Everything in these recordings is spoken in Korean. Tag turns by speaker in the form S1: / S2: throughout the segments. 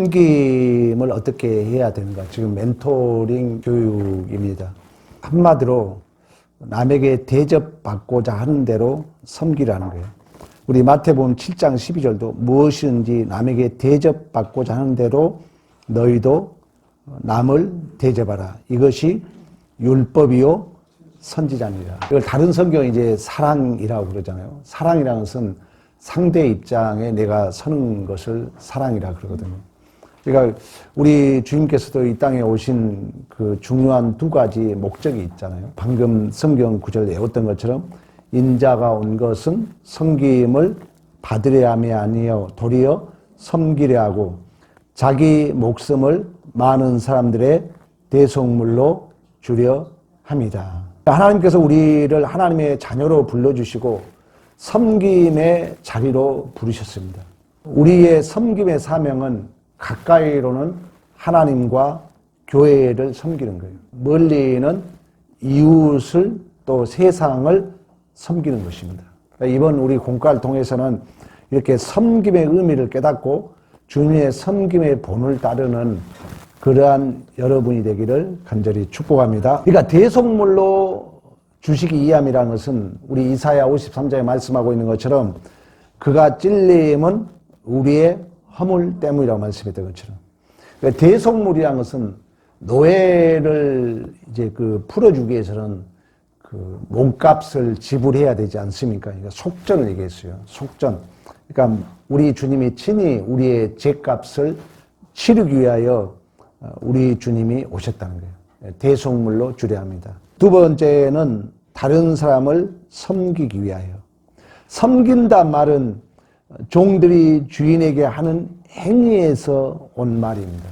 S1: 섬김을 어떻게 해야 되는가? 지금 멘토링 교육입니다. 한마디로 남에게 대접받고자 하는 대로 섬기라는 거예요. 우리 마태복음 7장 12절도 무엇이든지 남에게 대접받고자 하는 대로 너희도 남을 대접하라. 이것이 율법이요 선지자니라. 이걸 다른 성경이 이제 사랑이라고 그러잖아요. 사랑이라는 것은 상대 입장에 내가 서는 것을 사랑이라 그러거든요. 그러니까 우리 주님께서도 이 땅에 오신 그 중요한 두 가지 목적이 있잖아요. 방금 성경 구절 외웠던 것처럼 인자가 온 것은 섬김을 받으려 함이 아니요 도리어 섬기려 하고 자기 목숨을 많은 사람들의 대속물로 주려 합니다. 하나님께서 우리를 하나님의 자녀로 불러주시고 섬김의 자리로 부르셨습니다. 우리의 섬김의 사명은 가까이로는 하나님과 교회를 섬기는 거예요. 멀리는 이웃을 또 세상을 섬기는 것입니다. 이번 우리 공과를 통해서는 이렇게 섬김의 의미를 깨닫고 주님의 섬김의 본을 따르는 그러한 여러분이 되기를 간절히 축복합니다. 그러니까 대속물로 주시기 이함이라는 것은 우리 이사야 53장에 말씀하고 있는 것처럼 그가 찔림은 우리의 허물 때문이라고 말씀했던 것처럼 그러니까 대속물이라는 것은 노예를 이제 풀어주기 위해서는 그 몸값을 지불해야 되지 않습니까? 그러니까 속전을 얘기했어요. 속전. 그러니까 우리 주님이 친히 우리의 죄값을 치르기 위하여 우리 주님이 오셨다는 거예요. 대속물로 주려 합니다. 두 번째는 다른 사람을 섬기기 위하여. 섬긴단 말은 종들이 주인에게 하는 행위에서 온 말입니다.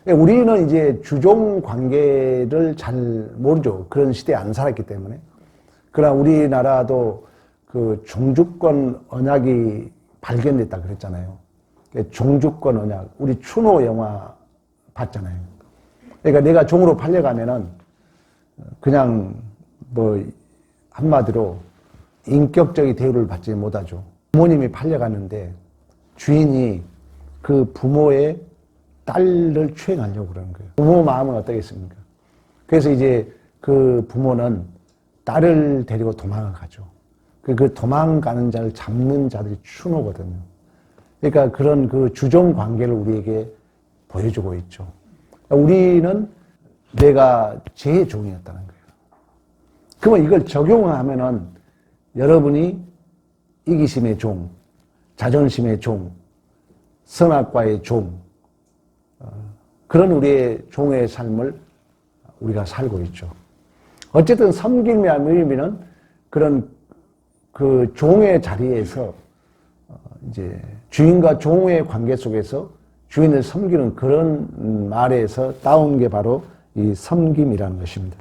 S1: 우리는 이제 주종 관계를 잘 모르죠. 그런 시대에 안 살았기 때문에. 그러나 우리나라도 그 종주권 언약이 발견됐다 그랬잖아요. 종주권 언약. 우리 추노 영화 봤잖아요. 그러니까 내가 종으로 팔려가면은 그냥 뭐 한마디로 인격적인 대우를 받지 못하죠. 부모님이 팔려가는데 주인이 그 부모의 딸을 추행하려고 그러는 거예요. 부모 마음은 어떠겠습니까? 그래서 이제 그 부모는 딸을 데리고 도망을 가죠. 그 도망가는 자를 잡는 자들이 추노거든요. 그러니까 그런 그 주종 관계를 우리에게 보여주고 있죠. 우리는 내가 제 종이었다는 거예요. 그러면 이걸 적용하면은 여러분이 이기심의 종, 자존심의 종, 선악과의 종, 그런 우리의 종의 삶을 우리가 살고 있죠. 어쨌든 섬김이라는 의미는 그런 그 종의 자리에서 이제 주인과 종의 관계 속에서 주인을 섬기는 그런 말에서 따온 게 바로 이 섬김이라는 것입니다.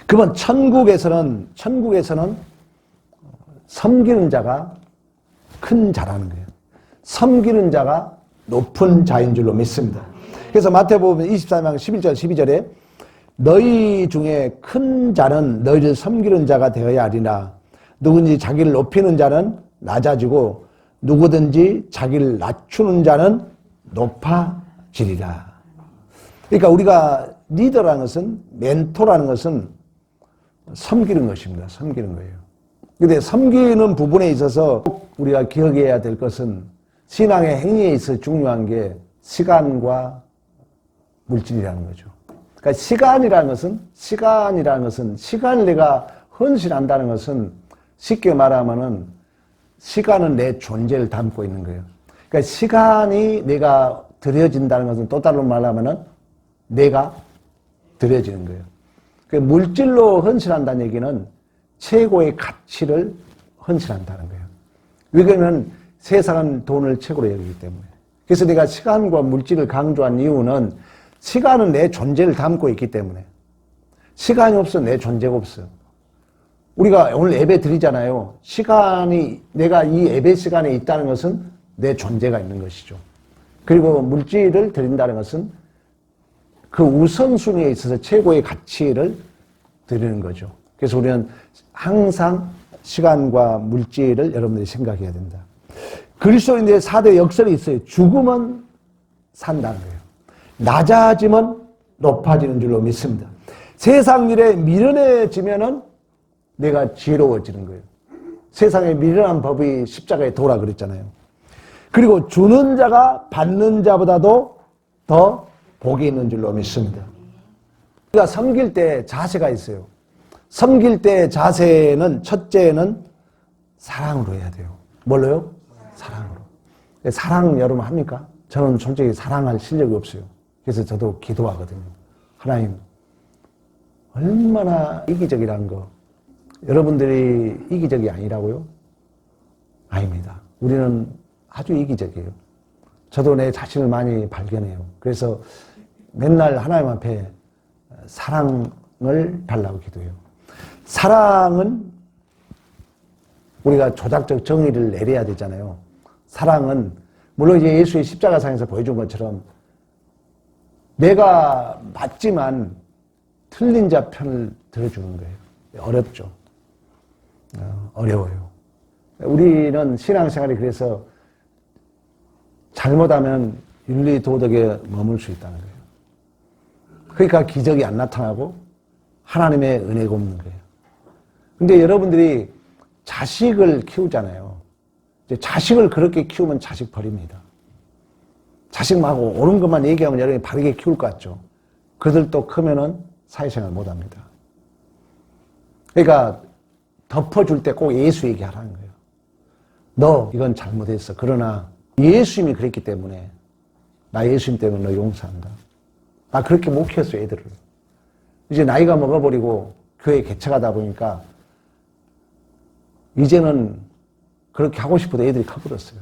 S1: 그러면 천국에서는 섬기는 자가 큰 자라는 거예요. 섬기는 자가 높은 자인 줄로 믿습니다. 그래서 마태복음 24장 11절 12절에 너희 중에 큰 자는 너희를 섬기는 자가 되어야 하리나 누구든지 자기를 높이는 자는 낮아지고 누구든지 자기를 낮추는 자는 높아지리라. 그러니까 우리가 리더라는 것은, 멘토라는 것은 섬기는 것입니다. 섬기는 거예요. 그런데 섬기는 부분에 있어서 우리가 기억해야 될 것은 신앙의 행위에 있어 중요한 게 시간과 물질이라는 거죠. 그러니까 시간이라는 것은 시간을 내가 헌신한다는 것은 쉽게 말하면은 시간은 내 존재를 담고 있는 거예요. 그러니까 시간이 내가 드려진다는 것은 또 다른 말로 하면은 내가 드려지는 거예요. 그 물질로 헌신한다는 얘기는 최고의 가치를 헌신한다는 거예요. 왜냐하면 세상은 돈을 최고로 여기기 때문에. 그래서 내가 시간과 물질을 강조한 이유는 시간은 내 존재를 담고 있기 때문에. 시간이 없으면 내 존재가 없어요. 우리가 오늘 예배 드리잖아요. 시간이, 내가 이 예배 시간에 있다는 것은 내 존재가 있는 것이죠. 그리고 물질을 드린다는 것은 그 우선순위에 있어서 최고의 가치를 드리는 거죠. 그래서 우리는 항상 시간과 물질을 여러분들이 생각해야 된다. 그리스도인들의 4대 역설이 있어요. 죽으면 산다는 거예요. 낮아지면 높아지는 줄로 믿습니다. 세상 일에 미련해지면은 내가 지혜로워지는 거예요. 세상에 미련한 법이 십자가에 도라 그랬잖아요. 그리고 주는 자가 받는 자보다도 더 복이 있는 줄로 믿습니다. 우리가 섬길 때 자세가 있어요. 섬길 때 자세는 첫째는 사랑으로 해야 돼요. 뭘로요? 사랑으로. 사랑 여러분 합니까? 저는 솔직히 사랑할 실력이 없어요. 그래서 저도 기도하거든요. 하나님, 얼마나 이기적이라는 거. 여러분들이 이기적이 아니라고요? 아닙니다. 우리는 아주 이기적이에요. 저도 내 자신을 많이 발견해요. 그래서 맨날 하나님 앞에 사랑을 달라고 기도해요. 사랑은 우리가 조작적 정의를 내려야 되잖아요. 사랑은 물론 이제 예수의 십자가상에서 보여준 것처럼 내가 맞지만 틀린 자 편을 들어주는 거예요. 어렵죠. 어려워요. 우리는 신앙생활이 그래서 잘못하면 윤리 도덕에 머물 수 있다는 거예요. 그러니까 기적이 안 나타나고 하나님의 은혜가 없는 거예요. 근데 여러분들이 자식을 키우잖아요. 이제 자식을 그렇게 키우면 자식 버립니다. 자식하고 옳은 것만 얘기하면 여러분이 바르게 키울 것 같죠. 그들 또 크면은 사회생활 못 합니다. 그러니까 덮어줄 때 꼭 예수 얘기하라는 거예요. 너 이건 잘못했어. 그러나 예수님이 그랬기 때문에 나 예수님 때문에 너 용서한다. 나 그렇게 못 키웠어요, 애들을. 이제 나이가 먹어버리고 교회 개척하다 보니까 이제는 그렇게 하고 싶어도 애들이 커버렸어요.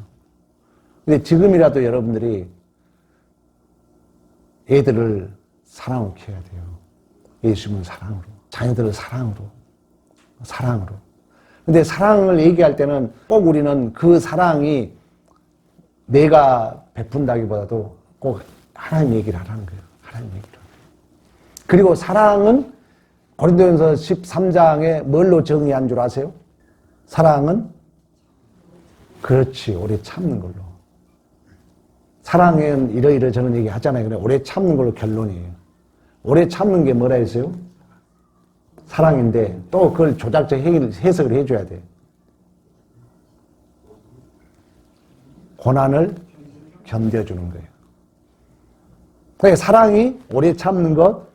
S1: 근데 지금이라도 여러분들이 애들을 사랑으로 키워야 돼요. 예수님은 사랑으로. 자녀들을 사랑으로. 사랑으로. 근데 사랑을 얘기할 때는 꼭 우리는 그 사랑이 내가 베푼다기보다도 꼭 하나님 얘기를 하라는 거예요. 하나님 얘기를. 그리고 사랑은 고린도전서 13장에 뭘로 정의한 줄 아세요? 사랑은 그렇지 오래 참는 걸로. 사랑은 이러이러 저런 얘기 하잖아요. 그래 오래 참는 걸로 결론이에요. 오래 참는 게 뭐라 했어요? 사랑인데 또 그걸 조작적 해석을 해줘야 돼. 고난을 견뎌주는 거예요. 그러니까 사랑이 오래 참는 것,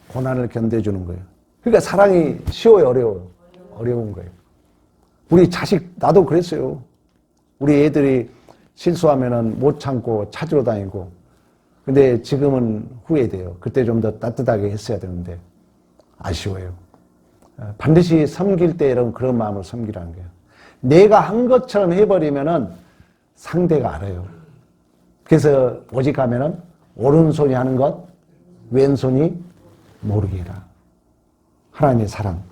S1: 고난을 견뎌주는 거예요. 그러니까 사랑이 쉬워요, 어려워요? 어려운 거예요. 우리 자식, 나도 그랬어요. 우리 애들이 실수하면은 못 참고 찾으러 다니고. 근데 지금은 후회돼요. 그때 좀 더 따뜻하게 했어야 되는데 아쉬워요. 반드시 섬길 때 여러분 그런 마음으로 섬기라는 거예요. 내가 한 것처럼 해버리면은 상대가 알아요. 그래서 오직 하면은 오른손이 하는 것, 왼손이 모르게 해라. 하나님의 사랑.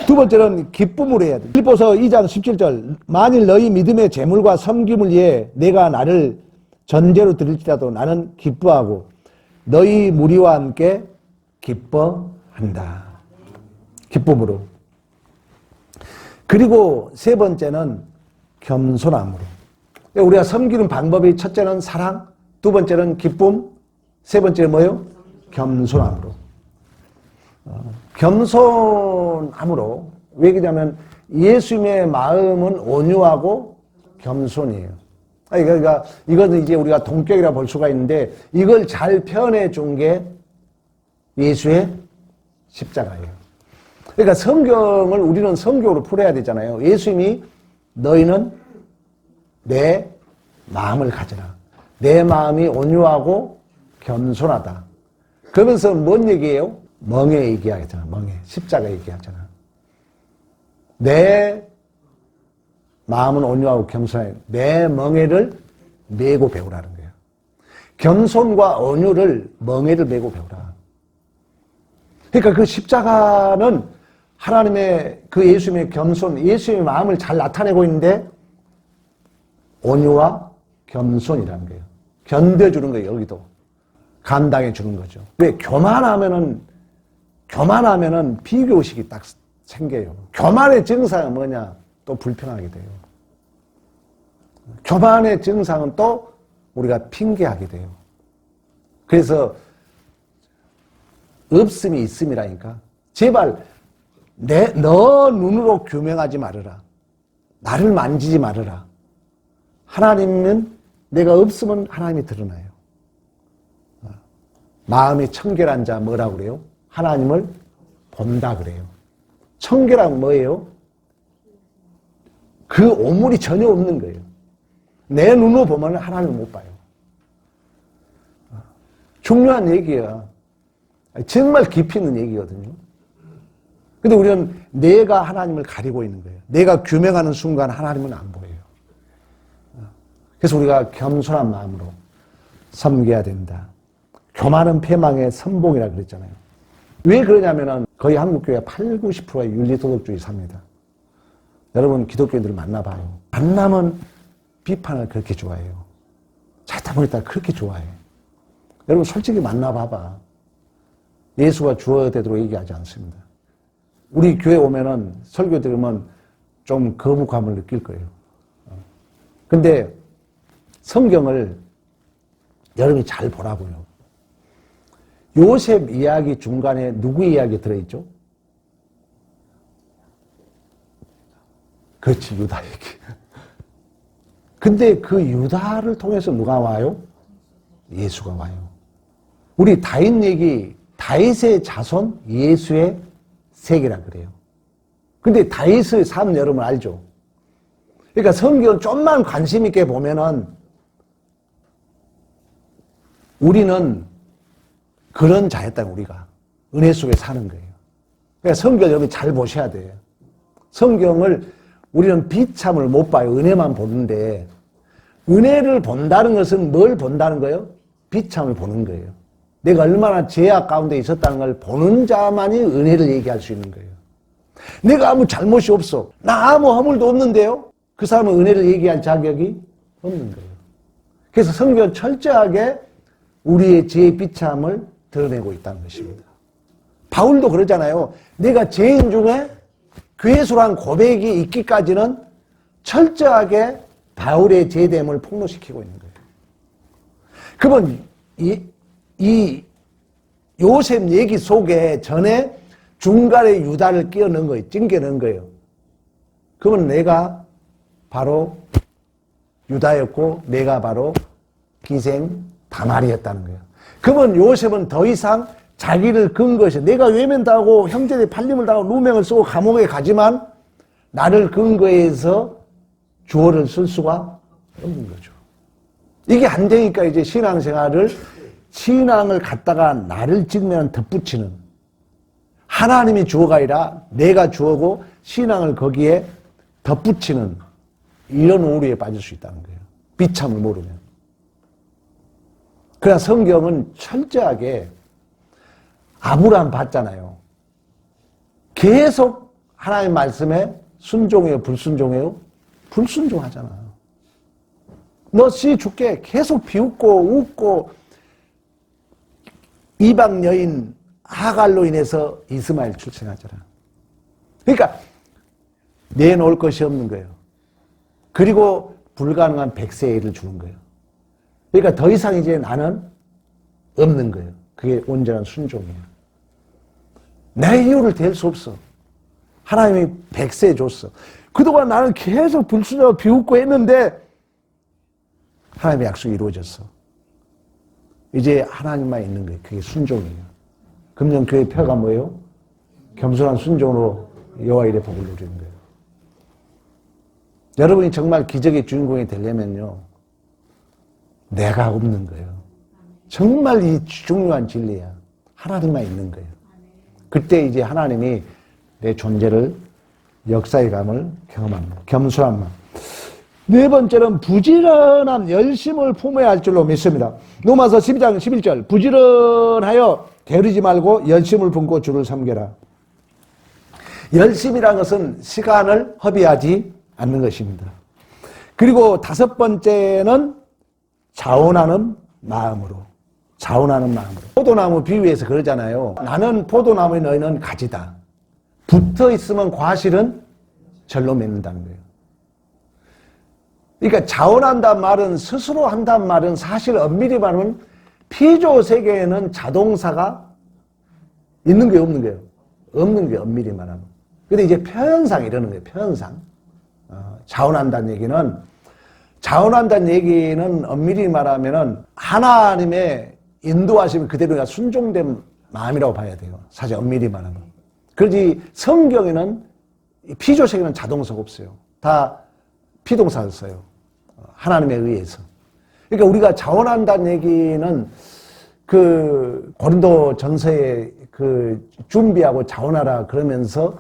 S1: 두 번째는 기쁨으로 해야 돼. 빌립보서 2장 17절. 만일 너희 믿음의 재물과 섬김을 위해 내가 나를 전제로 드릴지라도 나는 기뻐하고 너희 무리와 함께 기뻐한다. 기쁨으로. 그리고 세 번째는 겸손함으로. 우리가 섬기는 방법이 첫째는 사랑, 두 번째는 기쁨, 세 번째는 뭐예요? 겸손함으로. 겸손함으로. 왜 그러냐면 예수님의 마음은 온유하고 겸손이에요. 그러니까 이것은 이제 우리가 동격이라 볼 수가 있는데 이걸 잘 표현해 준 게 예수의 십자가예요. 그러니까 성경을 우리는 성경으로 풀어야 되잖아요. 예수님이 너희는 내 마음을 가져라. 내 마음이 온유하고 겸손하다. 그러면서 뭔 얘기예요? 멍에 얘기하잖아. 멍에. 십자가 얘기하잖아. 내 마음은 온유하고 겸손해. 내 멍에를 메고 배우라는 거예요. 겸손과 온유를 멍에를 메고 배우라. 그러니까 그 십자가는 하나님의 그 예수님의 겸손, 예수님의 마음을 잘 나타내고 있는데 온유와 겸손이라는 거예요. 견뎌주는 거예요. 여기도. 감당해 주는 거죠. 왜? 교만하면은 비교의식이 딱 생겨요. 교만의 증상은 뭐냐? 또 불편하게 돼요. 교만의 증상은 또 우리가 핑계하게 돼요. 그래서 없음이 있음이라니까. 제발 너 눈으로 규명하지 말아라. 나를 만지지 말아라. 하나님은 내가 없으면 하나님이 드러나요. 마음이 청결한 자 뭐라고 그래요? 하나님을 본다 그래요. 청결한 뭐예요? 그 오물이 전혀 없는 거예요. 내 눈으로 보면 하나님을 못 봐요. 중요한 얘기야. 정말 깊이 있는 얘기거든요. 근데 우리는 내가 하나님을 가리고 있는 거예요. 내가 규명하는 순간 하나님은 안 보여요. 그래서 우리가 겸손한 마음으로 섬겨야 된다. 교만은 패망의 선봉이라 그랬잖아요. 왜 그러냐면은 거의 한국교회 80, 90%가 윤리도덕주의 삽니다. 여러분 기독교인들을 만나봐요. 만나면 비판을 그렇게 좋아해요. 찾다 보니까 그렇게 좋아해. 여러분 솔직히 만나봐봐. 예수가 주어야 되도록 얘기하지 않습니다. 우리 교회 오면은 설교 들으면 좀 거부감을 느낄 거예요. 근데 성경을 여러분이 잘 보라고요. 요셉 이야기 중간에 누구 이야기 들어있죠? 그렇지, 유다 얘기. 근데 그 유다를 통해서 누가 와요? 예수가 와요. 우리 다윗 얘기, 다윗의 자손, 예수의 세계라 그래요. 근데 다윗의 삶 여러분 알죠? 그러니까 성경 좀만 관심 있게 보면은 우리는 그런 자였다, 우리가. 은혜 속에 사는 거예요. 그러니까 성경 여러분 잘 보셔야 돼요. 성경을 우리는 비참을 못 봐요. 은혜만 보는데, 은혜를 본다는 것은 뭘 본다는 거예요? 비참을 보는 거예요. 내가 얼마나 죄악 가운데 있었다는 걸 보는 자만이 은혜를 얘기할 수 있는 거예요. 내가 아무 잘못이 없어. 나 아무 허물도 없는데요? 그 사람은 은혜를 얘기할 자격이 없는 거예요. 그래서 성경은 철저하게 우리의 죄의 비참을 드러내고 있다는 것입니다. 바울도 그러잖아요. 내가 죄인 중에 괴수란 고백이 있기까지는 철저하게 바울의 죄됨을 폭로시키고 있는 거예요. 그러면 이 요셉 얘기 속에 전에 중간에 유다를 끼워 넣은 거예요. 찡겨 넣은 거예요. 그러면 내가 바로 유다였고 내가 바로 기생 다말이었다는 거예요. 그러면 요셉은 더 이상 자기를 근 것이 내가 외면당하고 형제들이 팔림을 당하고 누명을 쓰고 감옥에 가지만 나를 근거해서 주어를 쓸 수가 없는 거죠. 이게 안 되니까 이제 신앙을 갖다가 나를 찍으면 덧붙이는 하나님이 주어가 아니라 내가 주어고 신앙을 거기에 덧붙이는 이런 오류에 빠질 수 있다는 거예요. 비참을 모르면. 그러나 성경은 철저하게 아브라함 봤잖아요. 계속 하나님 말씀에 순종해요, 불순종해요? 불순종하잖아. 너 씨 줄게 계속 비웃고 웃고 이방 여인 하갈로 인해서 이스마엘 출생하잖아. 그러니까 내놓을 것이 없는 거예요. 그리고 불가능한 백세를 주는 거예요. 그러니까 더 이상 이제 나는 없는 거예요. 그게 온전한 순종이에요. 내 이유를 댈 수 없어. 하나님이 백세 줬어. 그동안 나는 계속 불순종하고 비웃고 했는데 하나님의 약속이 이루어졌어. 이제 하나님만 있는 거예요. 그게 순종이에요. 금년교회 표가 뭐예요? 겸손한 순종으로 여호와 일의 복을 누리는 거예요. 여러분이 정말 기적의 주인공이 되려면요, 내가 없는 거예요. 정말 이 중요한 진리야. 하나님만 있는 거예요. 그때 이제 하나님이 내 존재를 역사의 감을 경험합니다. 겸손한 마음. 네 번째는 부지런한 열심을 품어야 할 줄로 믿습니다. 로마서 12장 11절 부지런하여 게으르지 말고 열심을 품고 주를 섬겨라. 열심이라는 것은 시간을 허비하지 않는 것입니다. 그리고 다섯 번째는 자원하는 마음으로. 포도나무 비유해서 그러잖아요. 나는 포도나무에 너희는 가지다. 붙어 있으면 과실은 절로 맺는다는 거예요. 그러니까 자원한다는 말은, 스스로 한다는 말은, 사실 엄밀히 말하면 피조 세계에는 자동사가 있는 게 없는 거예요. 없는 게 엄밀히 말하면. 근데 이제 표현상 이러는 거예요. 표현상. 자원한다는 얘기는 엄밀히 말하면은 하나님의 인도하심을 그대로 순종된 마음이라고 봐야 돼요. 사실 엄밀히 말하면. 그러지 성경에는 피조 세계는 자동사가 없어요. 다 피동사를 써요. 하나님에 의해서. 그러니까 우리가 자원한다는 얘기는 그 고린도 전서에 그 준비하고 자원하라 그러면서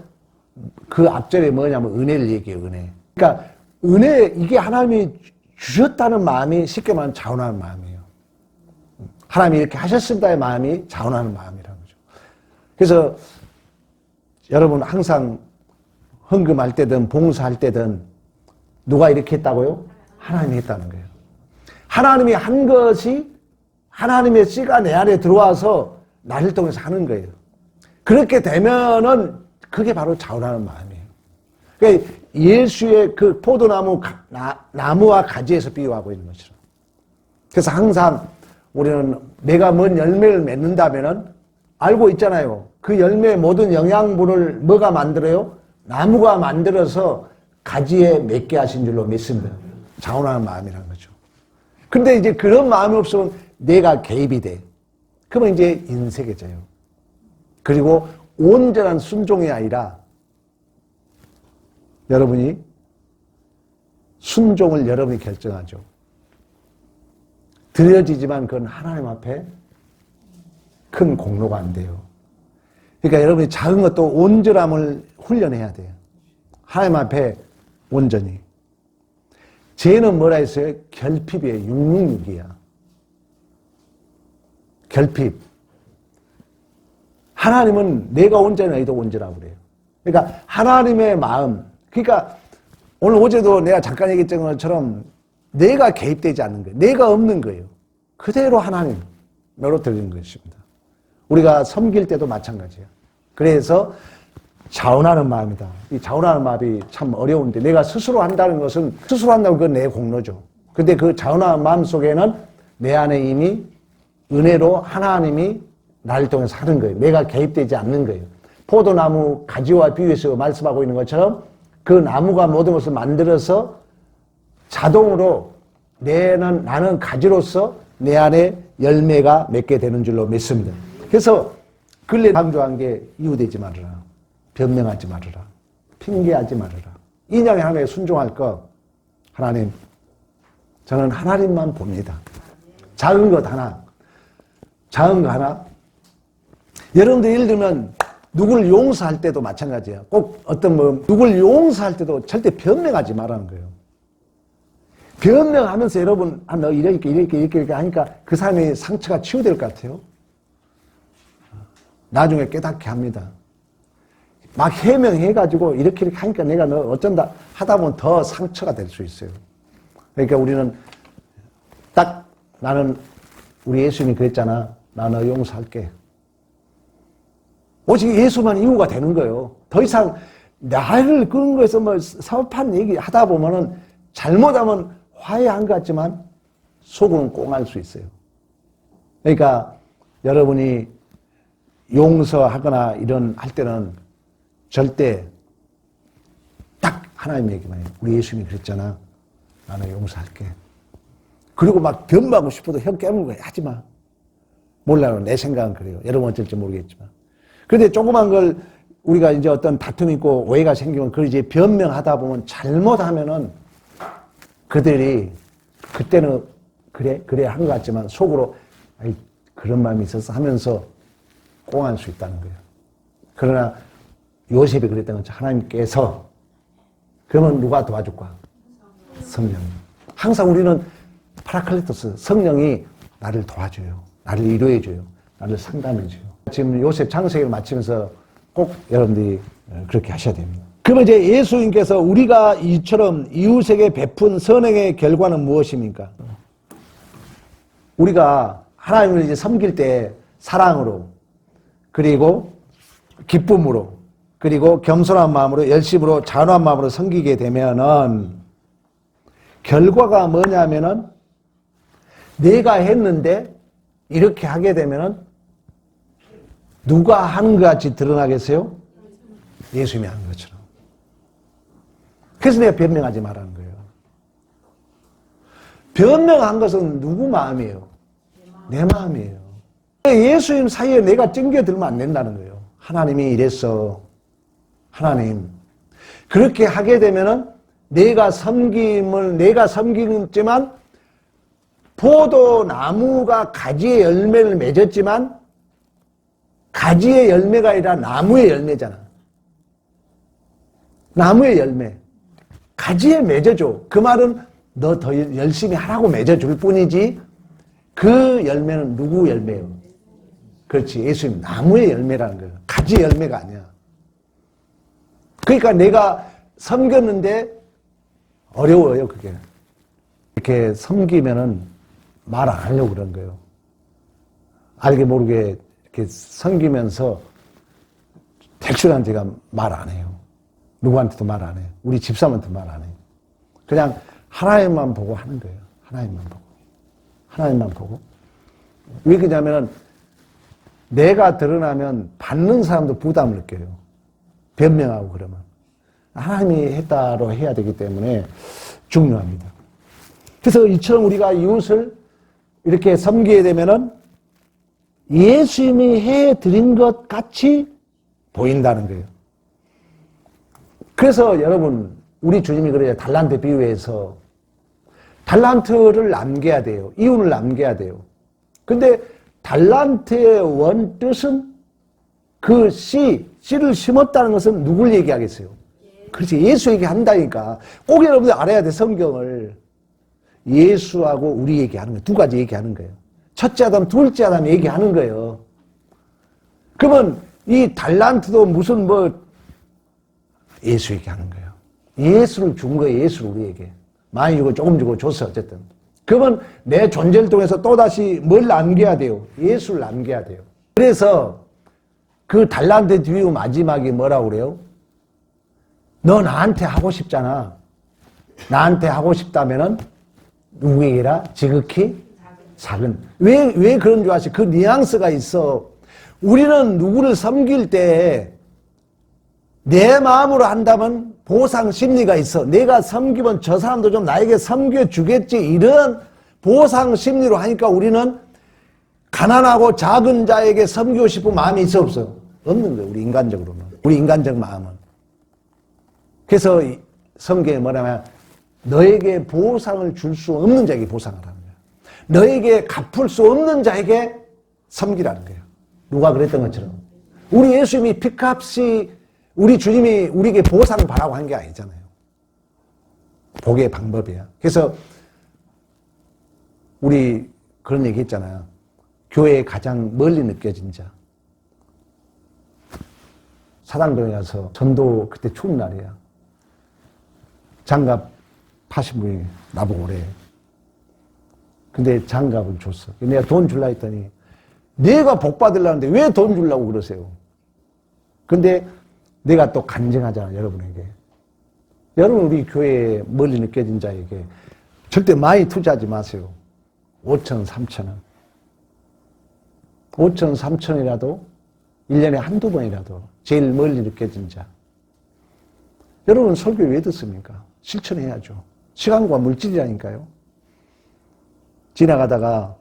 S1: 그 앞절에 뭐냐면 은혜를 얘기해요. 은혜. 그러니까 은혜, 이게 하나님이 주셨다는 마음이 쉽게 말하면 자원하는 마음이에요. 하나님이 이렇게 하셨습니다의 마음이 자원하는 마음이라는 거죠. 그래서 여러분 항상 헌금할 때든 봉사할 때든 누가 이렇게 했다고요? 하나님이 했다는 거예요. 하나님이 한 것이 하나님의 씨가 내 안에 들어와서 나를 통해서 하는 거예요. 그렇게 되면은 그게 바로 자원하는 마음이에요. 그러니까 예수의 그 포도나무 나무와 가지에서 비유하고 있는 것처럼. 그래서 항상 우리는 내가 뭔 열매를 맺는다면은 알고 있잖아요. 그 열매의 모든 영양분을 뭐가 만들어요? 나무가 만들어서 가지에 맺게 하신 줄로 믿습니다. 자원하는 마음이라는 거죠. 근데 이제 그런 마음이 없으면 내가 개입이 돼. 그러면 이제 인색해져요. 그리고 온전한 순종이 아니라 여러분이 순종을 여러분이 결정하죠. 드려지지만 그건 하나님 앞에 큰 공로가 안 돼요. 그러니까 여러분이 작은 것도 온전함을 훈련해야 돼요. 하나님 앞에 온전히. 죄는 뭐라 했어요? 결핍이에요. 666이야. 결핍. 하나님은 내가 온전히 너희도 온전하고 그래요. 그러니까 하나님의 마음. 그러니까 오늘 어제도 내가 잠깐 얘기했던 것처럼 내가 개입되지 않는 거예요. 내가 없는 거예요. 그대로 하나님으로 들리는 것입니다. 우리가 섬길 때도 마찬가지예요. 그래서 자원하는 마음이다. 이 자원하는 마음이 참 어려운데 내가 스스로 한다는 것은 스스로 한다면 그건 내 공로죠. 근데 그 자원하는 마음 속에는 내 안에 이미 은혜로 하나님이 나를 통해서 하는 거예요. 내가 개입되지 않는 거예요. 포도나무 가지와 비유해서 말씀하고 있는 것처럼 그 나무가 모든 것을 만들어서 자동으로 나는 가지로서 내 안에 열매가 맺게 되는 줄로 믿습니다. 그래서 근래 강조한 게 이유되지 말아라. 변명하지 말아라. 핑계하지 말아라. 인양의 하나님에 순종할 것. 하나님, 저는 하나님만 봅니다. 작은 것 하나. 작은 거 하나. 여러분들 예를 들면 누구를 용서할 때도 마찬가지예요. 꼭 어떤 누구를 용서할 때도 절대 변명하지 말라는 거예요. 변명하면서 여러분, 너 이렇게 하니까 그 사람의 상처가 치유될 것 같아요. 나중에 깨닫게 합니다. 막 해명해가지고 이렇게 하니까 내가 너 어쩐다 하다 보면 더 상처가 될 수 있어요. 그러니까 우리는 딱 나는 우리 예수님이 그랬잖아. 나 너 용서할게. 오직 예수만 이유가 되는 거예요. 더 이상 나를 끄는 거에서 사업한 얘기 하다 보면은 잘못하면 화해한 것 같지만 속으로는 꽁할 수 있어요. 그러니까 여러분이 용서하거나 할 때는 절대 딱 하나님 얘기만 해요. 우리 예수님이 그랬잖아. 나는 용서할게. 그리고 막 변하고 싶어도 형 깨물고 하지 마. 몰라요. 내 생각은 그래요. 여러분 어쩔지 모르겠지만. 그런데 조그만 걸 우리가 이제 어떤 다툼이 있고 오해가 생기면 그걸 이제 변명하다 보면 잘못하면은 그들이 그때는 그래 한 것 같지만 속으로 아이, 그런 마음이 있었어 하면서 꽁할 수 있다는 거예요. 그러나 요셉이 그랬던 것처럼 하나님께서 그러면 누가 도와줄까? 성령. 항상 우리는 파라클리토스 성령이 나를 도와줘요. 나를 위로해줘요. 나를 상담해줘요. 지금 요셉 창세기를 마치면서 꼭 여러분들이 그렇게 하셔야 됩니다. 그러면 이제 예수님께서 우리가 이처럼 이웃에게 베푼 선행의 결과는 무엇입니까? 우리가 하나님을 이제 섬길 때 사랑으로 그리고 기쁨으로 그리고 겸손한 마음으로 열심으로 자원한 마음으로 섬기게 되면은 결과가 뭐냐면은 내가 했는데 이렇게 하게 되면은 누가 하는 것 같이 드러나겠어요? 예수님이 하는 것처럼. 그래서 내가 변명하지 말라는 거예요. 변명한 것은 누구 마음이에요? 내 마음이에요. 예수님 사이에 내가 찡겨들면 안 된다는 거예요. 하나님이 이랬어. 하나님. 그렇게 하게 되면은 내가 섬기지만 포도나무가 가지의 열매를 맺었지만 가지의 열매가 아니라 나무의 열매잖아. 나무의 열매. 가지에 맺어줘. 그 말은 너 더 열심히 하라고 맺어줄 뿐이지 그 열매는 누구 열매예요? 그렇지. 예수님 나무의 열매라는 거예요. 가지 열매가 아니야. 그러니까 내가 섬겼는데 어려워요, 그게. 이렇게 섬기면은 말 안 하려고 그런 거예요. 알게 모르게 이렇게 섬기면서 백수한테 제가 말 안 해요. 누구한테도 말 안 해요. 우리 집사람한테 말 안 해요. 그냥 하나님만 보고 하는 거예요. 하나님만 보고. 하나님만 보고. 왜 그러냐면은 내가 드러나면 받는 사람도 부담을 느껴요. 변명하고 그러면. 하나님이 했다로 해야 되기 때문에 중요합니다. 그래서 이처럼 우리가 이웃을 이렇게 섬기게 되면은 예수님이 해드린 것 같이 보인다는 거예요. 그래서 여러분, 우리 주님이 그래요. 달란트 비유에서 달란트를 남겨야 돼요. 이윤을 남겨야 돼요. 근데 달란트의 원뜻은 그 씨를 심었다는 것은 누굴 얘기하겠어요? 그렇지. 예수 얘기한다니까. 꼭 여러분들 알아야 돼, 성경을. 예수하고 우리 얘기하는 거예요. 두 가지 얘기하는 거예요. 첫째 아담, 둘째 아담 얘기하는 거예요. 그러면 이 달란트도 무슨 예수 얘기하는 거예요. 예수를 준 거예요. 예수를 우리에게. 많이 주고 조금 주고 줬어, 어쨌든. 그러면 내 존재를 통해서 또다시 뭘 남겨야 돼요? 예수를 남겨야 돼요. 그래서 그 달란트 비유 마지막에 뭐라고 그래요? 너 나한테 하고 싶잖아. 나한테 하고 싶다면은 누구에게라? 지극히 작은. 왜 그런 줄 아세요? 그 뉘앙스가 있어. 우리는 누구를 섬길 때 내 마음으로 한다면 보상 심리가 있어. 내가 섬기면 저 사람도 좀 나에게 섬겨주겠지. 이런 보상 심리로 하니까 우리는 가난하고 작은 자에게 섬기고 싶은 마음이 있어 없어? 없는 거예요. 우리 인간적으로는. 우리 인간적 마음은. 그래서 성경에 뭐냐면 너에게 보상을 줄 수 없는 자에게 보상을 하는 거예요. 너에게 갚을 수 없는 자에게 섬기라는 거예요. 누가 그랬던 것처럼. 우리 예수님이 피값이 우리 주님이 우리에게 보상을 바라고 한 게 아니잖아요. 복의 방법이야. 그래서 우리 그런 얘기 했잖아요. 교회에 가장 멀리 느껴진 자. 사당동에 가서 전도 그때 추운 날이야. 장갑 파신 분이 나보고 오래. 근데 장갑을 줬어. 내가 돈 줄라 했더니 내가 복 받으려는데 왜 돈 주려고 그러세요? 근데 내가 또 간증하잖아, 여러분에게. 여러분, 우리 교회에 멀리 느껴진 자에게 절대 많이 투자하지 마세요. 5천, 3천원. 5천, 3천이라도 1년에 한두 번이라도 제일 멀리 느껴진 자. 여러분, 설교 왜 듣습니까? 실천해야죠. 시간과 물질이라니까요. 지나가다가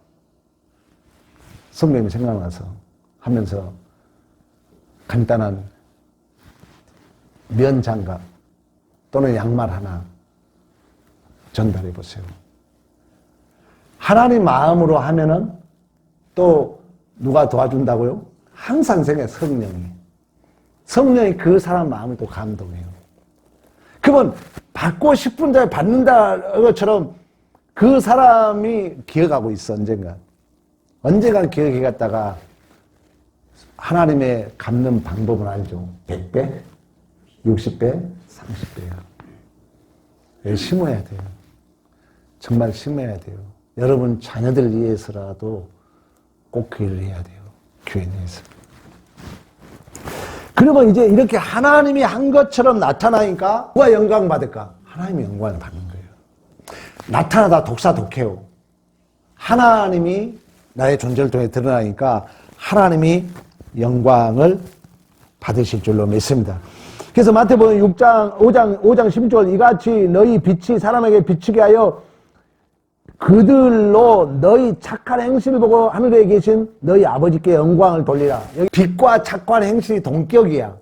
S1: 성경이 생각나서 하면서 간단한 면 장갑 또는 양말 하나 전달해 보세요. 하나님 마음으로 하면은 또 누가 도와준다고요? 항상 생각해, 성령이. 성령이 그 사람 마음을 또 감동해요. 그러면 받고 싶은 자에 받는다 것처럼 그 사람이 기억하고 있어, 언젠가. 언젠가 기억해 갔다가 하나님의 갚는 방법은 알죠. 100배, 60배, 30배야. 심어야 돼요. 정말 심어야 돼요. 여러분 자녀들 위해서라도 꼭 그 일을 해야 돼요. 교회 내에서. 그러면 이제 이렇게 하나님이 한 것처럼 나타나니까 누가 영광 받을까? 하나님이 영광을 받는 거예요. 나타나다 독사독해요. 하나님이 나의 존재를 통해 드러나니까 하나님이 영광을 받으실 줄로 믿습니다. 그래서 마태복음 5장 10절 이같이 너희 빛이 사람에게 비추게 하여 그들로 너희 착한 행실을 보고 하늘에 계신 너희 아버지께 영광을 돌리라. 여기 빛과 착한 행실이 동격이야.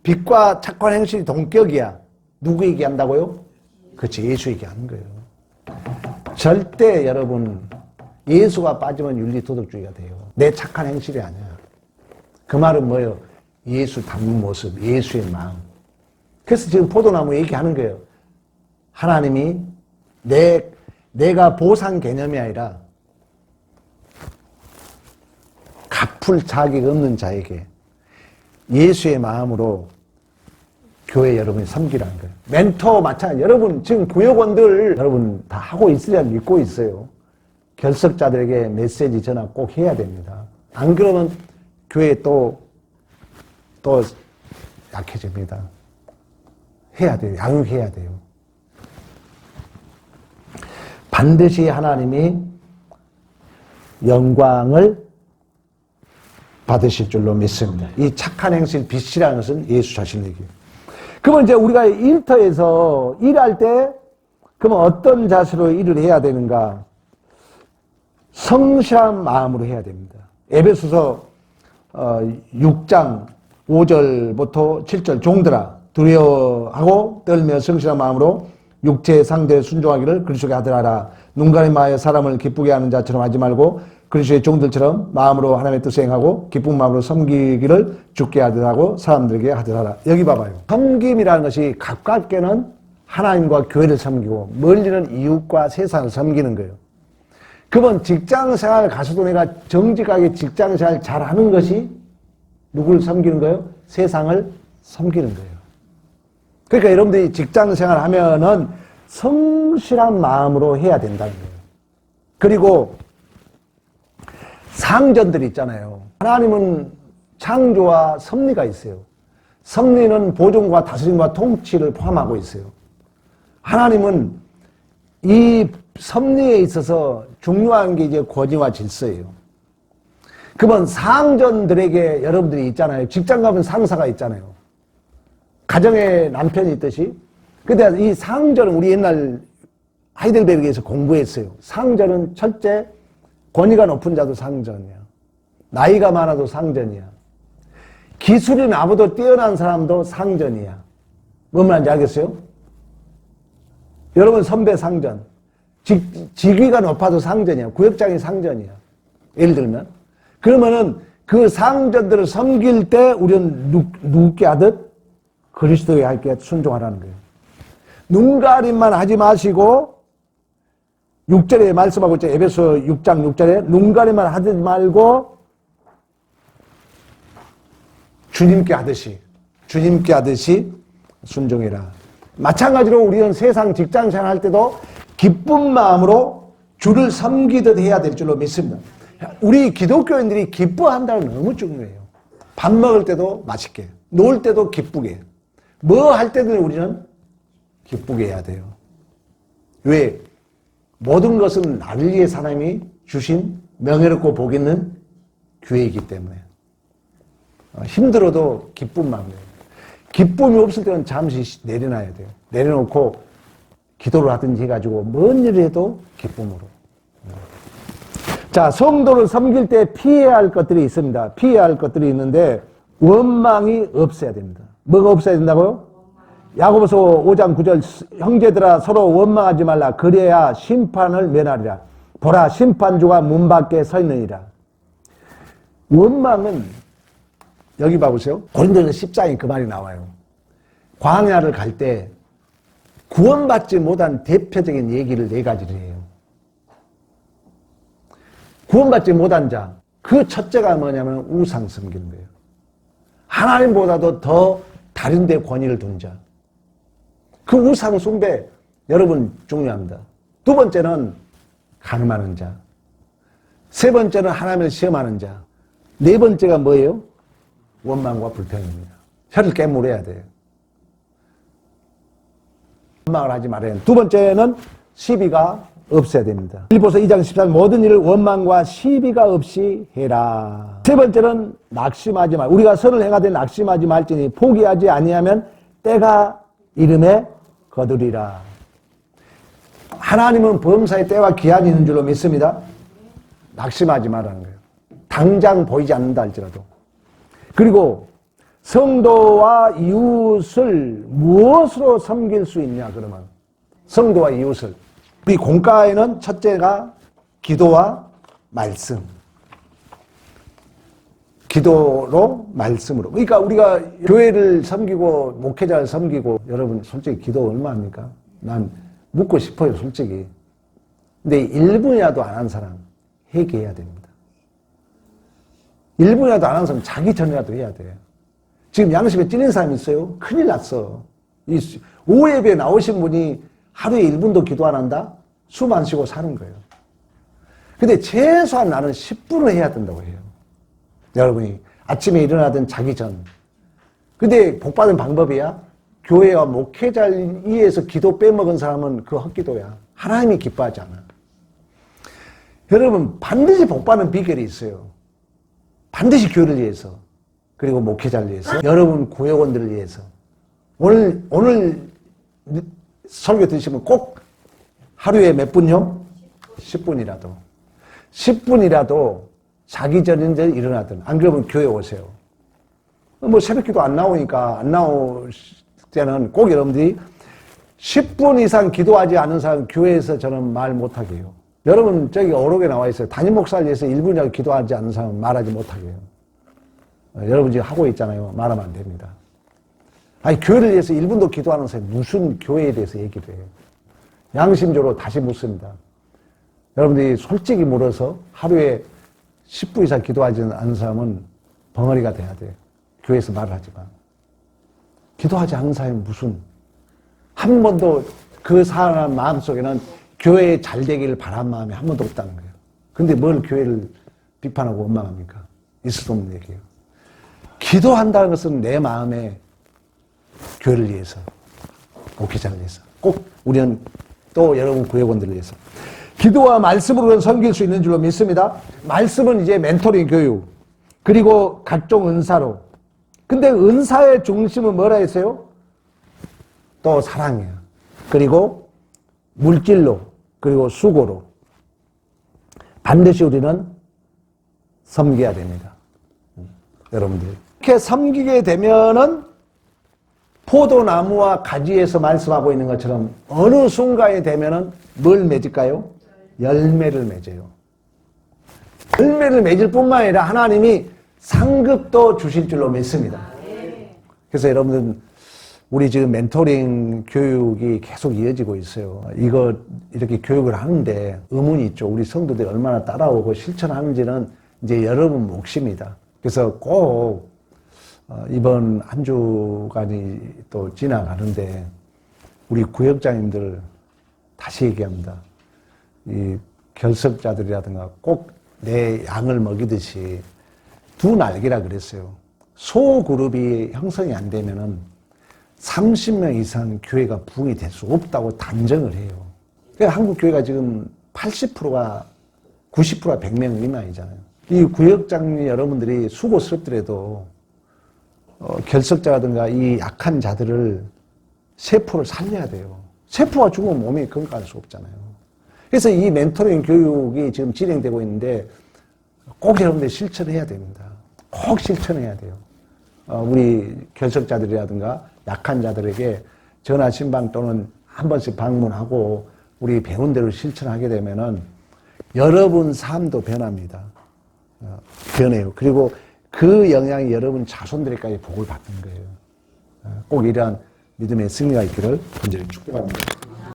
S1: 빛과 착한 행실이 동격이야. 누구 얘기한다고요? 그렇지, 예수 얘기하는 거예요. 절대 여러분 예수가 빠지면 윤리도덕주의가 돼요. 내 착한 행실이 아니야. 그 말은 뭐예요? 예수 닮은 모습, 예수의 마음. 그래서 지금 포도나무 얘기하는 거예요. 하나님이 내가 보상 개념이 아니라 갚을 자격 없는 자에게 예수의 마음으로 교회 여러분이 섬기라는 거예요. 멘토 마찬가지. 여러분 지금 구역원들 여러분 다 하고 있으리라 믿고 있어요. 결석자들에게 메시지 전화 꼭 해야 됩니다. 안 그러면 교회 또 약해집니다. 해야 돼요. 양육해야 돼요. 반드시 하나님이 영광을 받으실 줄로 믿습니다. 이 착한 행실 빛이라는 것은 예수 자신을 얘기해요. 그러면 이제 우리가 일터에서 일할 때 그러면 어떤 자세로 일을 해야 되는가? 성실한 마음으로 해야 됩니다. 에베소서 6장 5절부터 7절 종들아 두려워하고 떨며 성실한 마음으로 육체의 상대에 순종하기를 그리스도께 하더라. 눈 가림하여 사람을 기쁘게 하는 자처럼 하지 말고 그리스도의 종들처럼 마음으로 하나님의 뜻을 행하고 기쁜 마음으로 섬기기를 주께 하더라고 사람들에게 하더라. 여기 봐봐요. 섬김이라는 것이 가깝게는 하나님과 교회를 섬기고 멀리는 이웃과 세상을 섬기는 거예요. 그건 직장생활 가서도 내가 정직하게 직장생활 잘하는 것이 누구를 섬기는 거예요? 세상을 섬기는 거예요. 그러니까 여러분들이 직장생활 하면은 성실한 마음으로 해야 된다는 거예요. 그리고 상전들이 있잖아요. 하나님은 창조와 섭리가 있어요. 섭리는 보존과 다스림과 통치를 포함하고 있어요. 하나님은 이 섭리에 있어서 중요한 게 이제 권위와 질서예요. 그러면 상전들에게 여러분들이 있잖아요. 직장 가면 상사가 있잖아요. 가정에 남편이 있듯이. 근데 이 상전은 우리 옛날 하이델베르크에서 공부했어요. 상전은 첫째, 권위가 높은 자도 상전이야. 나이가 많아도 상전이야. 기술이 나보다 뛰어난 사람도 상전이야. 뭔 말인지 알겠어요? 여러분 선배 상전. 직위가 높아도 상전이야. 구역장이 상전이야. 예를 들면. 그러면은 그 상전들을 섬길 때 우리는 누구께 하듯 그리스도의 할게 순종하라는 거예요. 눈가림만 하지 마시고 6절에 말씀하고 있죠. 에베소 6장 6절에 눈가림만 하지 말고 주님께 하듯이 순종해라. 마찬가지로 우리는 세상 직장 생활할 때도 기쁜 마음으로 주를 섬기듯 해야 될 줄로 믿습니다. 우리 기독교인들이 기뻐한다는 게 너무 중요해요. 밥 먹을 때도 맛있게, 놀 때도 기쁘게, 뭐 할 때도 우리는 기쁘게 해야 돼요. 왜? 모든 것은 나를 위해 하나님이 주신 명예롭고 복 있는 기회이기 때문에. 힘들어도 기쁜 마음이에요. 기쁨이 없을 때는 잠시 내려놔야 돼요. 내려놓고 기도를 하든지 해가지고 뭔 일을 해도 기쁨으로. 자, 성도를 섬길 때 피해야 할 것들이 있습니다. 피해야 할 것들이 있는데 원망이 없어야 됩니다. 뭐가 없어야 된다고요? 야고보서 5장 9절 형제들아 서로 원망하지 말라. 그래야 심판을 면하리라. 보라 심판주가 문 밖에 서 있느니라. 원망은 여기 봐보세요. 고린도서 14장 그 말이 나와요. 광야를 갈 때 구원받지 못한 대표적인 얘기를 4가지를 해요. 구원받지 못한 자, 그 첫째가 뭐냐면 우상 섬기는 거예요. 하나님보다도 더 다른 데 권위를 둔 자. 그 우상 숭배 여러분 중요합니다. 두 번째는 가늠하는 자. 세 번째는 하나님을 시험하는 자. 네 번째가 뭐예요? 원망과 불평입니다. 혀를 깨물어야 돼요. 원망을 하지 말아야 돼요. 두 번째는 시비가 없어야 됩니다. 빌립보서 2장 14절 모든 일을 원망과 시비가 없이 해라. 세 번째는 낙심하지 말. 우리가 선을 행하되 낙심하지 말지니 포기하지 아니하면 때가 이름에 거두리라. 하나님은 범사의 때와 기한이 있는 줄로 믿습니다. 낙심하지 말라는 거예요. 당장 보이지 않는다 할지라도. 그리고 성도와 이웃을 무엇으로 섬길 수 있냐 그러면 성도와 이웃을 우리 공과에는 첫째가 기도와 말씀. 기도로 말씀으로. 그러니까 우리가 교회를 섬기고 목회자를 섬기고 여러분 솔직히 기도 얼마입니까? 난 묻고 싶어요 솔직히. 근데 1분이라도 안 한 사람 회개해야 됩니다. 1분이라도 안 한 사람 자기 전이라도 해야 돼요. 지금 양심에 찔린 사람이 있어요? 큰일 났어. 이 오예배에 나오신 분이 하루에 1분도 기도 안 한다? 숨 안 쉬고 사는 거예요. 근데 최소한 나는 10분을 해야 된다고 해요. 여러분이 아침에 일어나든 자기 전. 근데 복받은 방법이야? 교회와 목회자를 위해서 기도 빼먹은 사람은 그 헛기도야. 하나님이 기뻐하지 않아. 여러분 반드시 복받는 비결이 있어요. 반드시 교회를 위해서 그리고 목회자를 위해서 여러분 구역원들을 위해서 오늘 설교 들으시면 꼭 하루에 몇 분요? 10분이라도 10분이라도 자기 전인데 일어나든 안 그러면 교회 오세요. 뭐 새벽기도 안 나오니까 안 나올 때는 꼭 여러분들이 10분 이상 기도하지 않은 사람 교회에서 저는 말 못하게 해요. 여러분 저기 어록에 나와 있어요. 담임 목사를 위해서 1분이라도 기도하지 않는 사람은 말하지 못하게 해요. 여러분 지금 하고 있잖아요. 말하면 안 됩니다. 아니 교회를 위해서 1분도 기도하는 사람이 무슨 교회에 대해서 얘기를 해요. 양심적으로 다시 묻습니다. 여러분들이 솔직히 물어서 하루에 10분 이상 기도하지 않는 사람은 벙어리가 돼야 돼요. 교회에서 말을 하지 마. 기도하지 않는 사람이 무슨 한 번도 그 사람 마음속에는 교회 잘 되기를 바란 마음이 한 번도 없다는 거예요. 근데 뭘 교회를 비판하고 원망합니까? 있을 수 없는 얘기예요. 기도한다는 것은 내 마음에 교회를 위해서, 목회자를 위해서, 꼭 우리는 또 여러분 구역원들을 위해서 기도와 말씀으로는 섬길 수 있는 줄로 믿습니다. 말씀은 이제 멘토링 교육 그리고 각종 은사로. 근데 은사의 중심은 뭐라 했어요? 또 사랑이에요. 그리고 물질로 그리고 수고로 반드시 우리는 섬겨야 됩니다. 여러분들 이렇게 섬기게 되면은 포도나무와 가지에서 말씀하고 있는 것처럼 어느 순간에 되면은 뭘 맺을까요? 열매를 맺어요. 열매를 맺을 뿐만 아니라 하나님이 상급도 주실 줄로 믿습니다. 그래서 여러분들 우리 지금 멘토링 교육이 계속 이어지고 있어요. 이거 이렇게 교육을 하는데 의문이 있죠. 우리 성도들이 얼마나 따라오고 실천하는지는 이제 여러분 몫입니다. 그래서 꼭 이번 한 주간이 또 지나가는데 우리 구역장님들 다시 얘기합니다. 이 결석자들이라든가 꼭 내 양을 먹이듯이 두 날개라 그랬어요. 소그룹이 형성이 안 되면은 30명 이상 교회가 부흥이 될 수 없다고 단정을 해요. 그러니까 한국 교회가 지금 80%가 90%가 100명 미만이잖아요. 이 구역장 여러분들이 수고스럽더라도 결석자라든가 이 약한 자들을 세포를 살려야 돼요. 세포가 죽으면 몸이 건강할 수 없잖아요. 그래서 이 멘토링 교육이 지금 진행되고 있는데 꼭 여러분들 실천해야 됩니다. 꼭 실천해야 돼요. 우리 결석자들이라든가 약한 자들에게 전화 신방 또는 한 번씩 방문하고 우리 배운 대로 실천하게 되면은 여러분 삶도 변합니다. 변해요. 그리고 그 영향이 여러분 자손들에게까지 복을 받는 거예요. 꼭 이러한 믿음의 승리가 있기를 간절히 축복합니다.